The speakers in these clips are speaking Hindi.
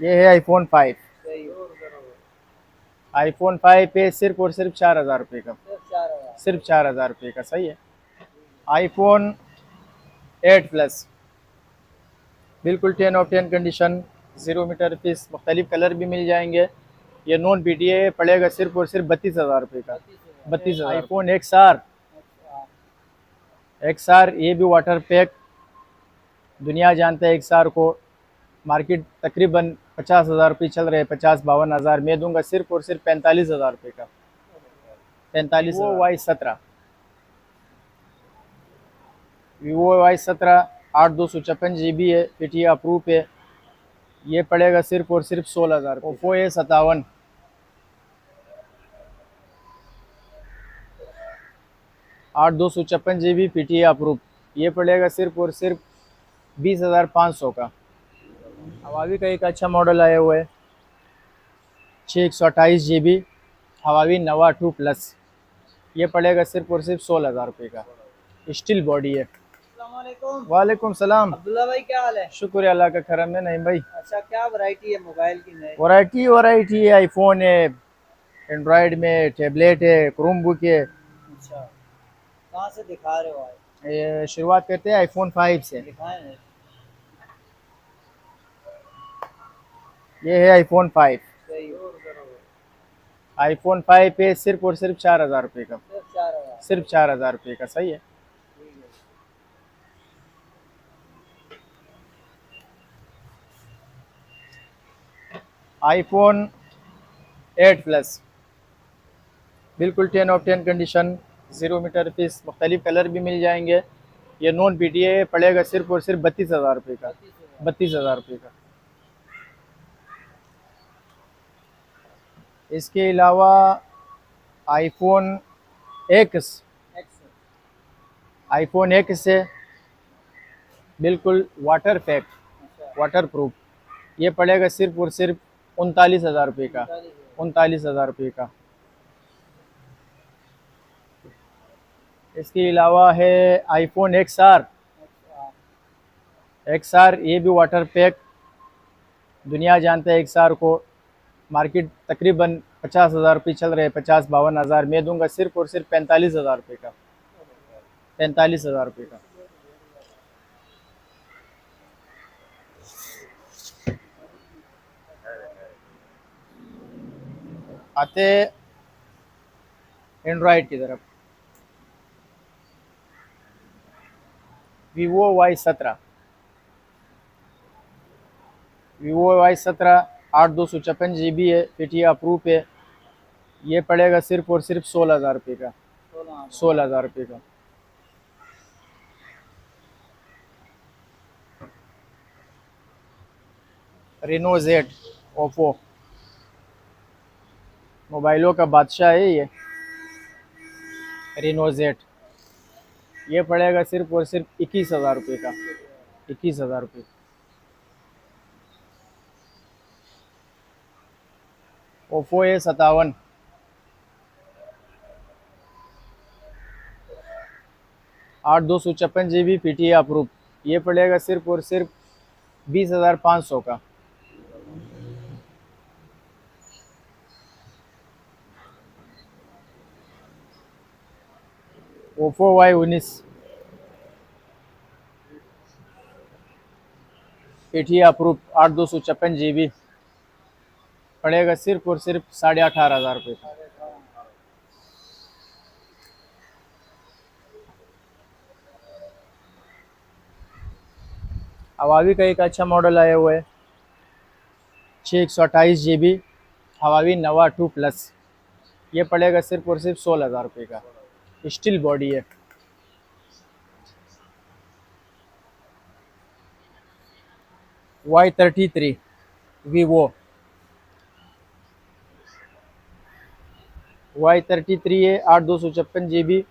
ये है आईफोन 5। सही। आईफोन 5 पे सिर्फ और सिर्फ 4,000 रुपये का। सिर्फ 4,000। सिर्फ 4,000 रुपये का, सही है। आईफोन 8 प्लस बिल्कुल 10 ऑफ 10 कंडीशन, 0 मीटर फीस, मुख्तलिफ कलर भी मिल जाएंगे। ये नॉन BTA पड़ेगा सिर्फ और सिर्फ 32,000 रुपये का। 32,000। 32,000। आईफोन XR, अच्छा। XR ये भी वाटर पैक, दुनिया जानता है XR को। मार्केट तकरीबन 50,000 रुपये चल रहे हैं, 50-52 हज़ार। मैं दूंगा सिर्फ और सिर्फ 45,000 रुपये का। 45। Vivo Y17 8/256 GB है, PTA अप्रूव है। ये पड़ेगा सिर्फ और सिर्फ 16,000। Oppo A57 8/256 GB PTA approve, ये पड़ेगा सिर्फ और सिर्फ 20,500 का। हवावी का एक अच्छा मॉडल आया हुआ है, 6 128 GB हवावी नवा 2 प्लस, ये पड़ेगा सिर्फ और सिर्फ 16,000 रुपये का। स्टील बॉडी है। अस्सलामुअलैकुम। वालेकुम सलाम। अब्दुल्ला भाई क्या हाल है? शुक्र है अल्लाह का करम है। नहीं भाई, अच्छा, क्या वैरायटी है मोबाइल की नई? वैरायटी है। आईफोन है, एंड्रॉयड में, टैबलेट है, क्रोमबुक है। अच्छा, कहाँ से दिखा रहे हो आज? ये शुरुआत करते हैं आईफोन 5 से। दिखाएं ना। ये है आईफोन 5। सही। आईफोन 5 पे सिर्फ और सिर्फ 4,000 रुपये का। सिर्फ 4,000। सिर्फ 4,000 रुपये का, सही है। ठीक है। आईफोन 8 प्लस बिल्कुल 10 ऑफ 10 कंडीशन, 0 मीटर फीस, मुख्तलिफ कलर भी मिल जाएंगे। ये नॉन BTA पड़ेगा सिर्फ और सिर्फ 32,000 रुपये का। 32,000। 32,000 रुपये का। इसके अलावा आईफोन एक्स, एक्स। से बिल्कुल वाटर पैक, अच्छा। वाटर प्रूफ, ये पड़ेगा सिर्फ और सिर्फ 39,000 रुपये का। 39,000। 39,000 रुपये का। इसके अलावा है आईफोन XR, अच्छा। ये भी वाटर पैक, दुनिया जानता है XR को। मार्केट तकरीबन 50,000 रुपये चल रहे हैं, 50-52 हज़ार। मैं दूंगा सिर्फ और सिर्फ 45,000 रुपये का। 45,000 रुपये का। आते एंड्रॉयड की तरफ, Vivo Y17 8/256 GB है, PTA अप्रूव है। ये पड़ेगा सिर्फ और सिर्फ 16,000 रुपये का। 16,000। 16,000 रुपये का। Reno Z, ओप्पो, मोबाइलों का बादशाह है ये। Reno Z, ये पड़ेगा सिर्फ और सिर्फ 21,000 रुपये का। 21,000 रुपये। Oppo A57 8/256 GB PTA approve, ये पड़ेगा सिर्फ और सिर्फ 20,500 का। Oppo Y19 PTA approve 8/256 GB, पड़ेगा सिर्फ और सिर्फ 18,500 का। हवावी का एक अच्छा मॉडल आया हुआ है, 6 128 GB हवावी नवा 2 प्लस, ये पड़ेगा सिर्फ और सिर्फ 16,000 रुपये का। स्टील बॉडी है। Y33 वीवो, Y33 है 8/256 GB,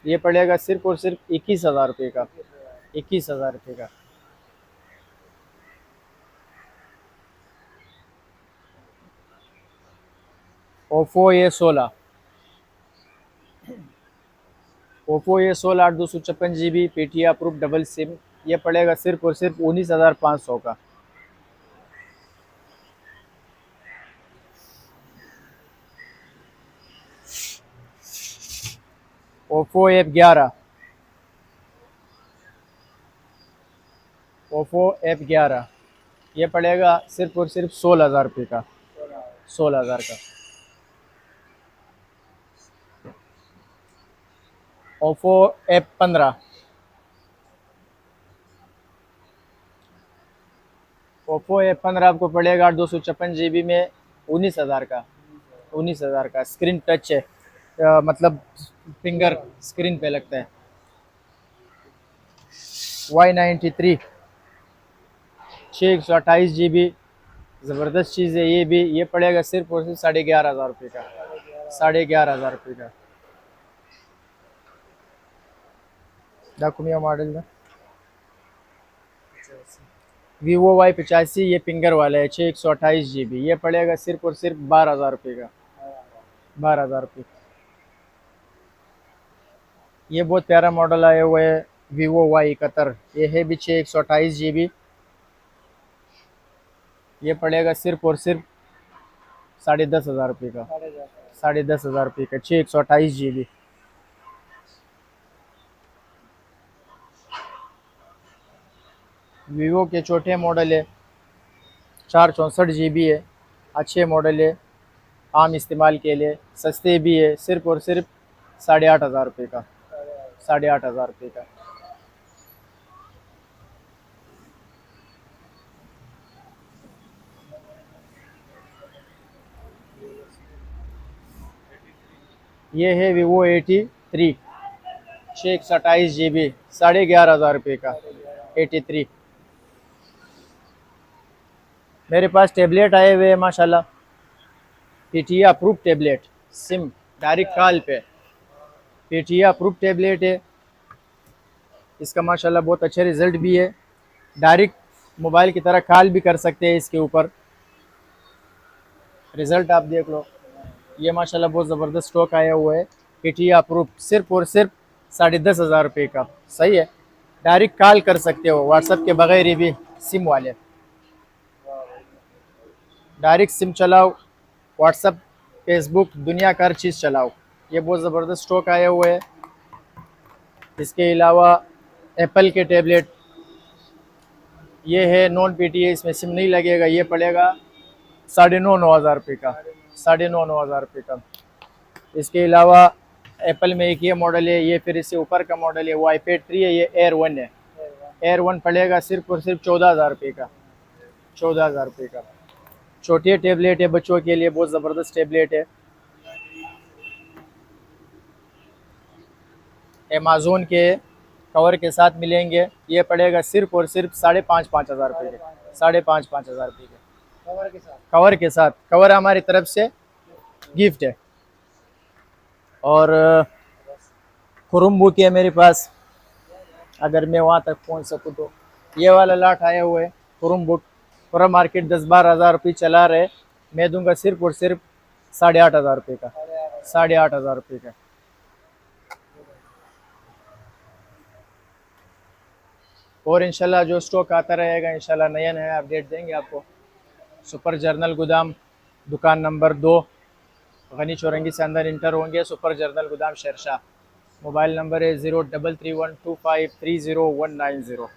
ये पड़ेगा सिर्फ और सिर्फ 21,000 रुपये का। 21,000 रुपये का। Oppo A16 8/256 GB PTA approve double SIM, ये पड़ेगा सिर्फ और सिर्फ 19,500 का। ओप्पो F11, ओप्पो F11 ये पड़ेगा सिर्फ और सिर्फ 16,000 रुपये का, 16,000 का। ओप्पो F15, ओप्पो F15 आपको पड़ेगा 256 GB में 19,000 का, 19,000 का। स्क्रीन टच है, मतलब फिंगर स्क्रीन पे लगता है। Y93 628 GB, ज़बरदस्त चीज़ है ये भी। ये पड़ेगा सिर्फ और सिर्फ 11,500 रुपये का, 11,500 रुपये का। डाकुमिया मॉडल में Vivo Y85 ये फिंगर वाला है, 628 GB, ये पड़ेगा सिर्फ और सिर्फ 12,000 रुपये का, 12,000 रुपये। ये बहुत प्यारा मॉडल आया हुआ है Vivo Y71, ये है भी 628 GB, ये पड़ेगा सिर्फ और सिर्फ 10,500 रुपये का, 10,500 रुपये का, 628 GB। वीवो के छोटे मॉडल है, 464 GB है, अच्छे मॉडल है, आम इस्तेमाल के लिए, सस्ते भी है, सिर्फ और सिर्फ 8,500 रुपये का, 8,500 रुपये का। ये है Vivo 83, 628 GB, 11,500 रुपये का, 83। मेरे पास टेबलेट आए हुए हैं माशाल्लाह, PTA approve tablet, SIM direct call पे, PTA अप्रूव टेबलेट है। इसका माशाल्लाह बहुत अच्छे रिज़ल्ट भी है, डायरेक्ट मोबाइल की तरह कॉल भी कर सकते हैं इसके ऊपर। रिज़ल्ट आप देख लो, ये माशाल्लाह बहुत ज़बरदस्त स्टॉक आया हुआ है, PTA अप्रूव, सिर्फ और सिर्फ 10,500 रुपये का। सही है, डायरेक्ट कॉल कर सकते हो व्हाट्सएप के बगैर ही भी। सिम वाले डायरेक्ट सिम चलाओ, व्हाट्सएप, फेसबुक, दुनिया का हर चीज़ चलाओ। ये बहुत ज़बरदस्त स्टॉक आया हुआ है। इसके अलावा एप्पल के टैबलेट, ये है नॉन PTA, इसमें सिम नहीं लगेगा, ये पड़ेगा 9,500 रुपये का, 9,500 रुपये का। इसके अलावा एप्पल में एक ये मॉडल है, ये फिर इससे ऊपर का मॉडल है, वो iPad 3 है, ये Air 1 है। Air 1 पड़ेगा सिर्फ और सिर्फ 14,000 रुपये का, 14,000 रुपये का। छोटी टैबलेट है बच्चों के लिए, बहुत ज़बरदस्त टैबलेट है। अमेज़ोन के कवर के साथ मिलेंगे, ये पड़ेगा सिर्फ और सिर्फ 5,500 रुपये के, 5,500 रुपये के कवर के साथ। कवर के साथ। कवर हमारी तरफ से गिफ्ट है। और खुरुम बुक है मेरे पास, अगर मैं वहाँ तक पहुँच सकूँ तो। ये वाला लाट आया हुआ है खुरुम बुक, पूरा मार्केट 10-12 हज़ार रुपये चला रहे, मैं दूंगा सिर्फ और सिर्फ 8,500 रुपये का, 8,500 रुपये का। और इंशाल्लाह जो स्टॉक आता रहेगा, इंशाल्लाह नया नया अपडेट देंगे आपको। सुपर जर्नल गोदाम, दुकान नंबर 2, गनी चौरंगी से अंदर इंटर होंगे, सुपर जर्नल गोदाम शेरशाह। मोबाइल नंबर है 03312530,190।